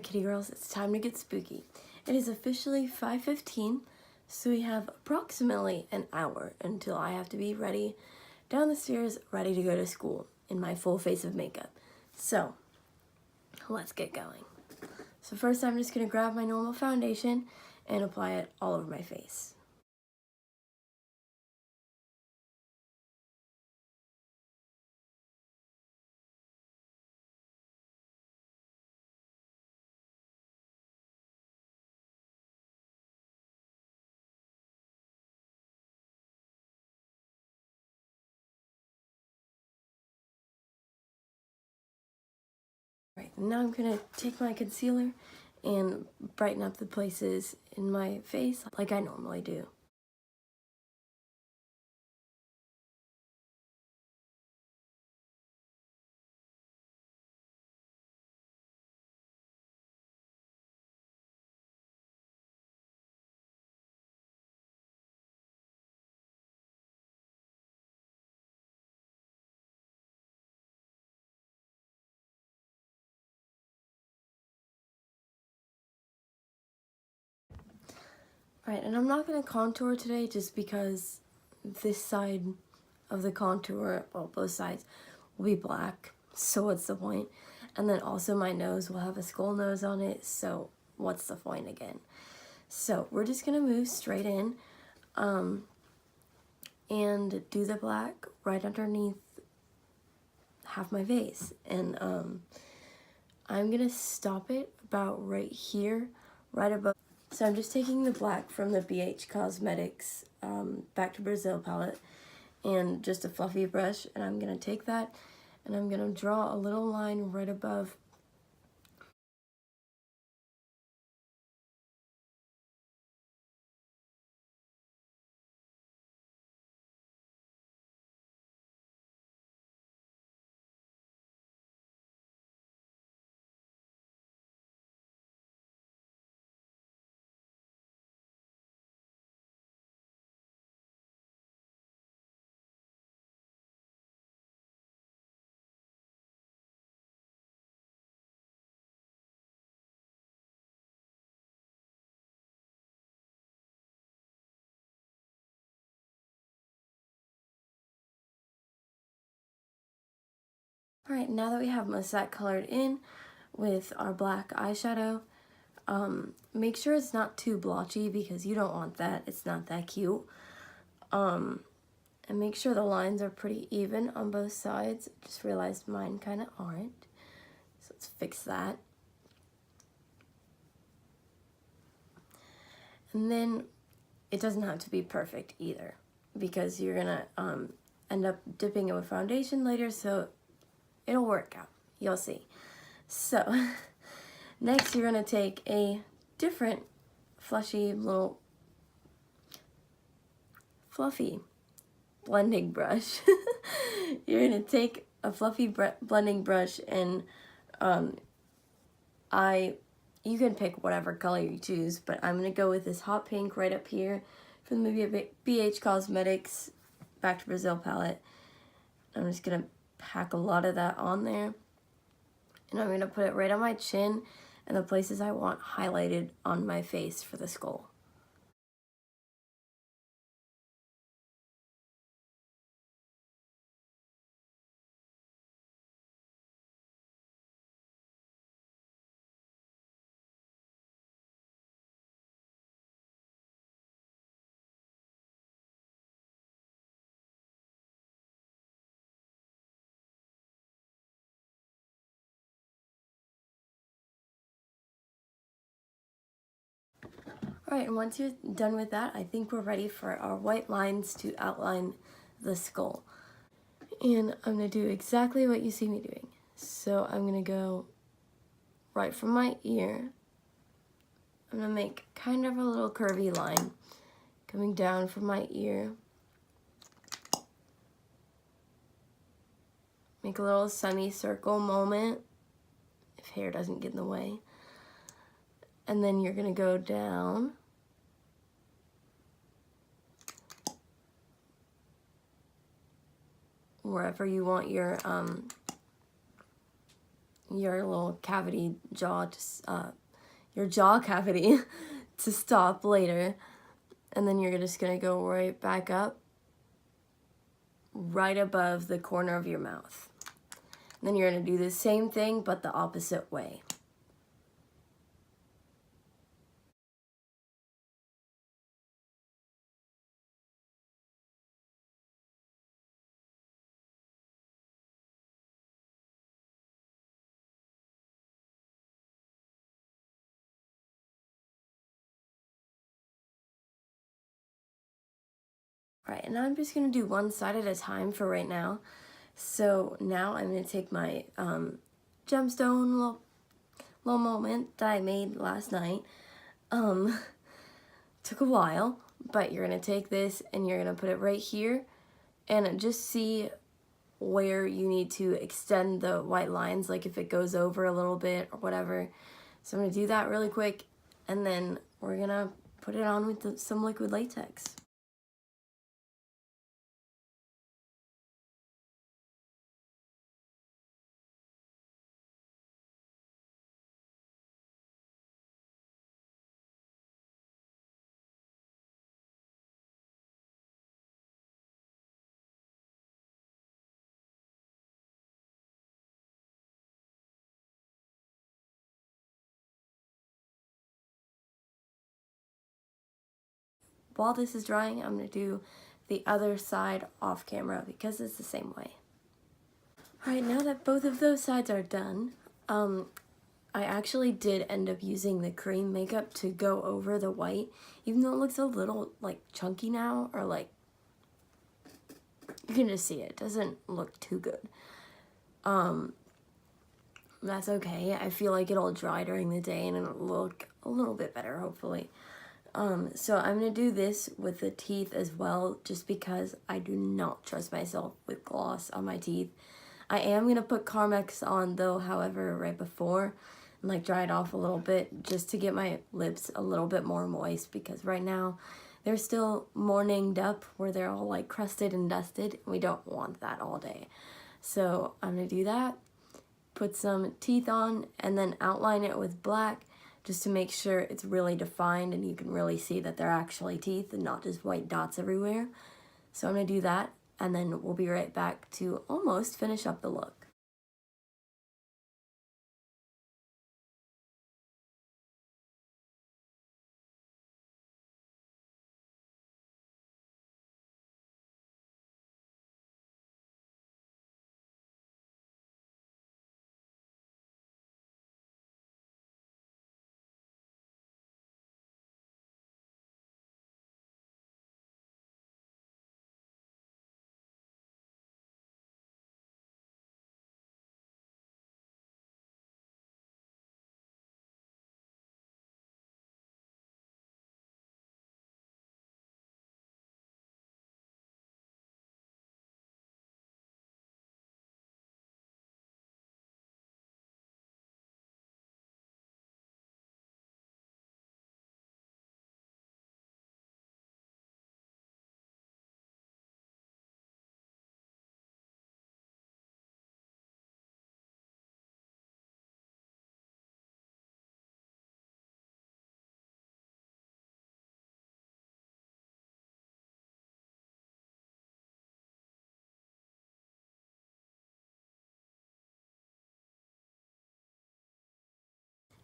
kitty girls, it's time to get spooky. It is officially 5:15, so we have approximately an hour until I have to be ready down the stairs, ready to go to school in my full face of makeup. So, let's get going. So first I'm just going to grab my normal foundation and apply it all over my face. Right, now I'm going to take my concealer and brighten up the places in my face like I normally do. Right, and I'm not going to contour today just because this side of the contour, well, both sides, will be black, so what's the point? And then also my nose will have a skull nose on it, so what's the point again? So we're just going to move straight in and do the black right underneath half my face. And I'm going to stop it about right here, right above. So I'm just taking the black from the BH Cosmetics Back to Brazil palette and just a fluffy brush, and I'm going to take that and I'm going to draw a little line right above. Alright, now that we have most of that colored in with our black eyeshadow, make sure it's not too blotchy because you don't want that. It's not that cute. And make sure the lines are pretty even on both sides. Just realized mine kind of aren't. So let's fix that. And then it doesn't have to be perfect either because you're gonna end up dipping it with foundation later, so it'll work out. You'll see. So next you're gonna take a different fluffy blending brush. You're gonna take a fluffy blending brush and you can pick whatever color you choose, but I'm gonna go with this hot pink right up here from the BH Cosmetics Back to Brazil palette. I'm just gonna pack a lot of that on there, and I'm gonna put it right on my chin and the places I want highlighted on my face for the skull. Alright, and once you're done with that, I think we're ready for our white lines to outline the skull. And I'm going to do exactly what you see me doing. So I'm going to go right from my ear. I'm going to make kind of a little curvy line coming down from my ear. Make a little semicircle moment if hair doesn't get in the way. And then you're going to go down wherever you want your your little cavity jaw, your jaw cavity to stop later. And then you're just gonna go right back up, right above the corner of your mouth. And then you're gonna do the same thing, but the opposite way. All right, and now I'm just gonna do one side at a time for right now. So now I'm gonna take my gemstone little moment that I made last night. Took a while, but you're gonna take this and you're gonna put it right here and just see where you need to extend the white lines, like if it goes over a little bit or whatever. So I'm gonna do that really quick, and then we're gonna put it on with some liquid latex. While this is drying, I'm gonna do the other side off camera because it's the same way. All right, now that both of those sides are done, I actually did end up using the cream makeup to go over the white, even though it looks a little like chunky now, or like, you can just see it doesn't look too good. That's okay. I feel like it'll dry during the day and it'll look a little bit better, hopefully. So I'm gonna do this with the teeth as well, just because I do not trust myself with gloss on my teeth. I am gonna put Carmex on though, however, right before, and like dry it off a little bit just to get my lips a little bit more moist, because right now they're still morninged up where they're all like crusted and dusted, and we don't want that all day. So I'm gonna do that, put some teeth on, and then outline it with black just to make sure it's really defined and you can really see that they're actually teeth and not just white dots everywhere. So I'm gonna do that, and then we'll be right back to almost finish up the look.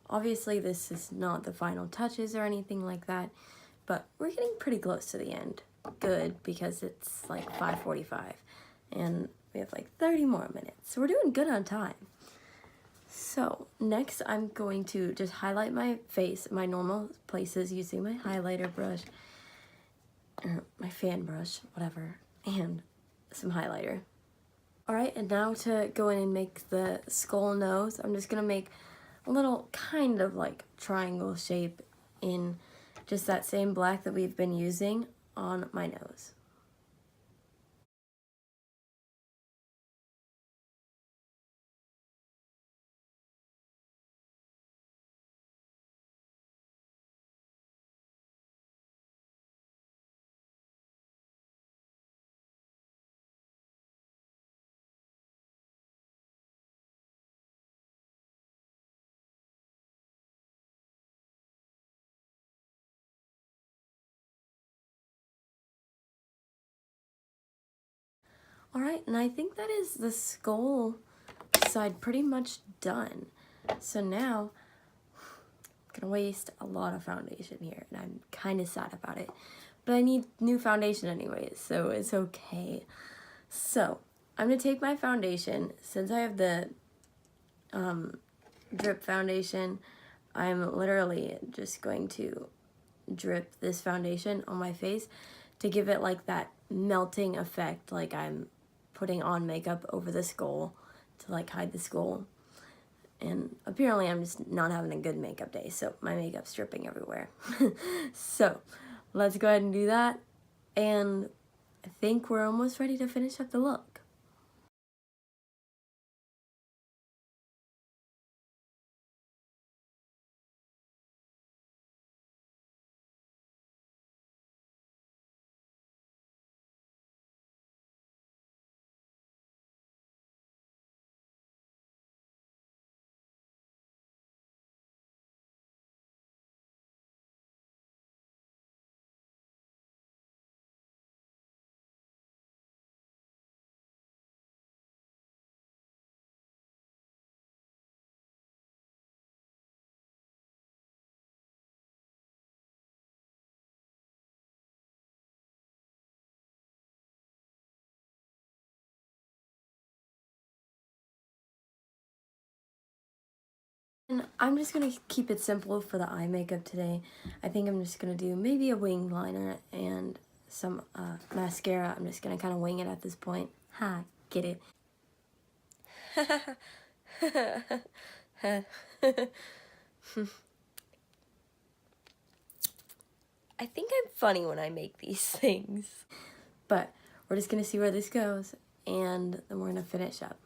Obviously this is not the final touches or anything like that, but we're getting pretty close to the end. Good, because it's like 5:45 and we have like 30 more minutes, so we're doing good on time. So next I'm going to just highlight my face, my normal places, using my highlighter brush, or my fan brush, whatever, and some highlighter. Alright, and now to go in and make the skull nose, I'm just gonna make a little kind of like triangle shape in just that same black that we've been using on my nose. Alright, and I think that is the skull side pretty much done. So now, I'm gonna waste a lot of foundation here, and I'm kind of sad about it. But I need new foundation anyways, so it's okay. So, I'm gonna take my foundation, since I have the drip foundation, I'm literally just going to drip this foundation on my face to give it like that melting effect, like I'm putting on makeup over the skull to like hide the skull. And apparently I'm just not having a good makeup day, so my makeup's dripping everywhere. So let's go ahead and do that, and I think we're almost ready to finish up the look. And I'm just going to keep it simple for the eye makeup today. I think I'm just going to do maybe a wing liner and some mascara. I'm just going to kind of wing it at this point. Ha, get it? I think I'm funny when I make these things. But we're just going to see where this goes, and then we're going to finish up.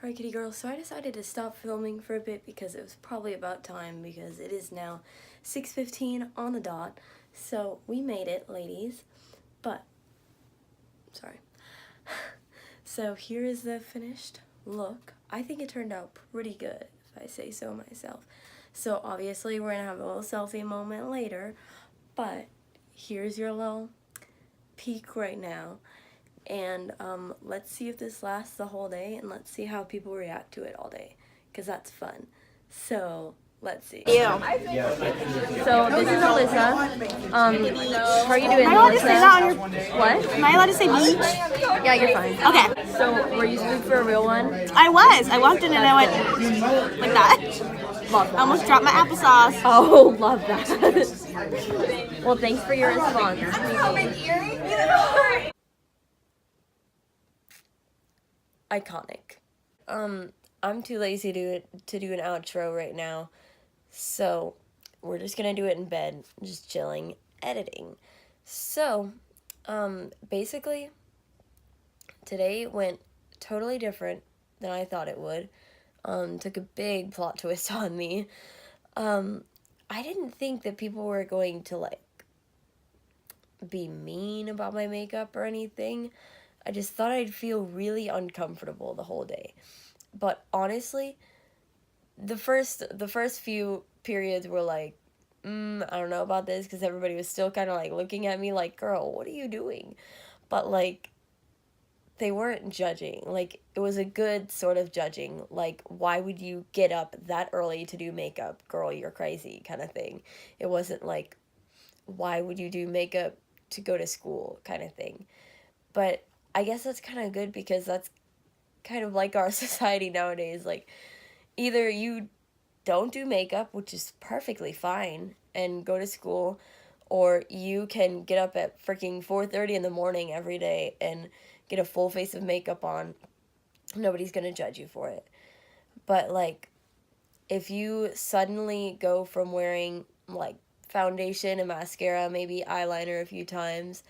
Alright, kitty girl, so I decided to stop filming for a bit because it was probably about time, because it is now 6:15 on the dot. So we made it, ladies. But, sorry. So here is the finished look. I think it turned out pretty good, if I say so myself. So obviously we're gonna have a little selfie moment later, but here's your little peek right now. And let's see if this lasts the whole day, and let's see how people react to it all day, because that's fun. So let's see. You. So this is Alyssa. How are you doing, Am I allowed to say that on your... What? Am I allowed to say beach? Yeah, you're fine. Okay. So were you looking for a real one? I was. I walked in and I went like that. Love that. I almost dropped my applesauce. Oh, love that. Well, thanks for your response. Iconic. I'm too lazy to do an outro right now, so we're just gonna do it in bed, just chilling, editing. So, basically, today went totally different than I thought it would. Took a big plot twist on me. I didn't think that people were going to, like, be mean about my makeup or anything. I just thought I'd feel really uncomfortable the whole day. But honestly, the first few periods were like, I don't know about this, because everybody was still kind of like looking at me like, girl, what are you doing? But like, they weren't judging. Like, it was a good sort of judging. Like, why would you get up that early to do makeup? Girl, you're crazy kind of thing. It wasn't like, why would you do makeup to go to school kind of thing. But I guess that's kind of good, because that's kind of like our society nowadays. Like, either you don't do makeup, which is perfectly fine, and go to school, or you can get up at freaking 4:30 in the morning every day and get a full face of makeup on. Nobody's gonna judge you for it. But, like, if you suddenly go from wearing, like, foundation and mascara, maybe eyeliner a few times,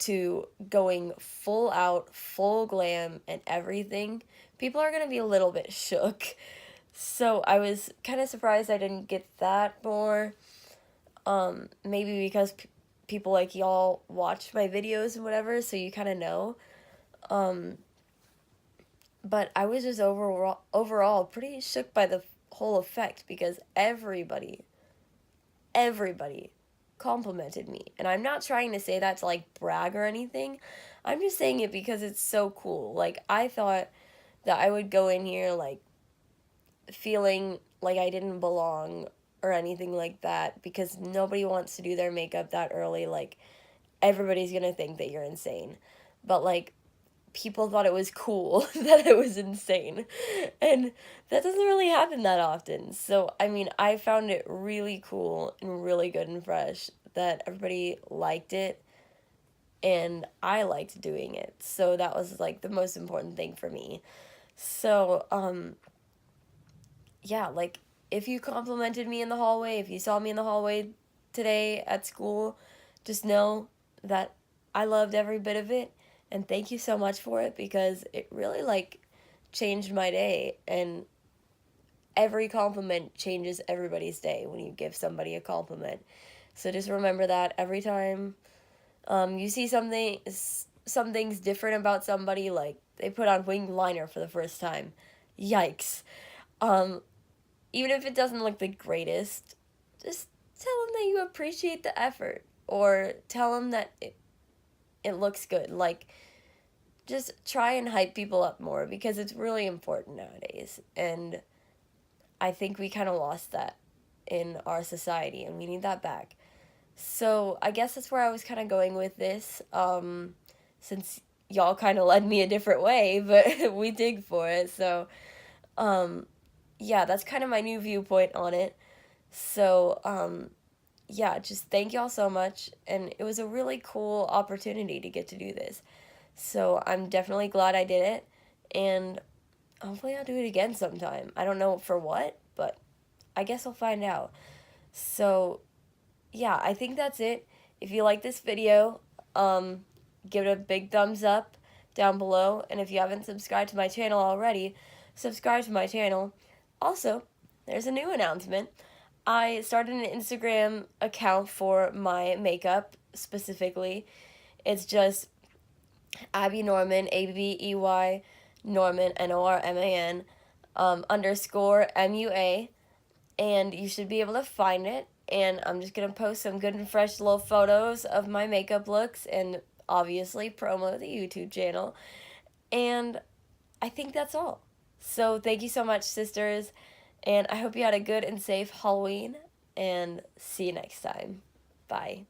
to going full out, full glam and everything, people are gonna be a little bit shook. So I was kind of surprised I didn't get that more. Maybe because people like y'all watch my videos and whatever, so you kind of know. But I was just overall pretty shook by the whole effect because everybody complimented me. And I'm not trying to say that to like brag or anything. I'm just saying it because it's so cool. Like, I thought that I would go in here like feeling like I didn't belong or anything like that, because nobody wants to do their makeup that early. Like, everybody's gonna think that you're insane. But like, people thought it was cool that it was insane. And that doesn't really happen that often. So, I mean, I found it really cool and really good and fresh that everybody liked it and I liked doing it. So that was like the most important thing for me. So, yeah, like, if you complimented me in the hallway, if you saw me in the hallway today at school, just know that I loved every bit of it, and thank you so much for it, because it really, like, changed my day. And every compliment changes everybody's day when you give somebody a compliment. So just remember that every time you see something's different about somebody, like they put on winged liner for the first time. Yikes. Even if it doesn't look the greatest, just tell them that you appreciate the effort, or tell them that it looks good. Like, just try and hype people up more, because it's really important nowadays. And I think we kind of lost that in our society, and we need that back. So I guess that's where I was kind of going with this, since y'all kind of led me a different way, but we dig for it. So, yeah, that's kind of my new viewpoint on it. So, yeah, just thank y'all so much. And it was a really cool opportunity to get to do this. So I'm definitely glad I did it. And hopefully I'll do it again sometime. I don't know for what, but I guess I'll find out. So, yeah, I think that's it. If you like this video, give it a big thumbs up down below. And if you haven't subscribed to my channel already, subscribe to my channel. Also, there's a new announcement. I started an Instagram account for my makeup specifically. It's just Abby Norman, ABBEY Norman, NORMAN, underscore MUA. And you should be able to find it. And I'm just going to post some good and fresh little photos of my makeup looks and obviously promo the YouTube channel. And I think that's all. So thank you so much, sisters, and I hope you had a good and safe Halloween, and see you next time. Bye.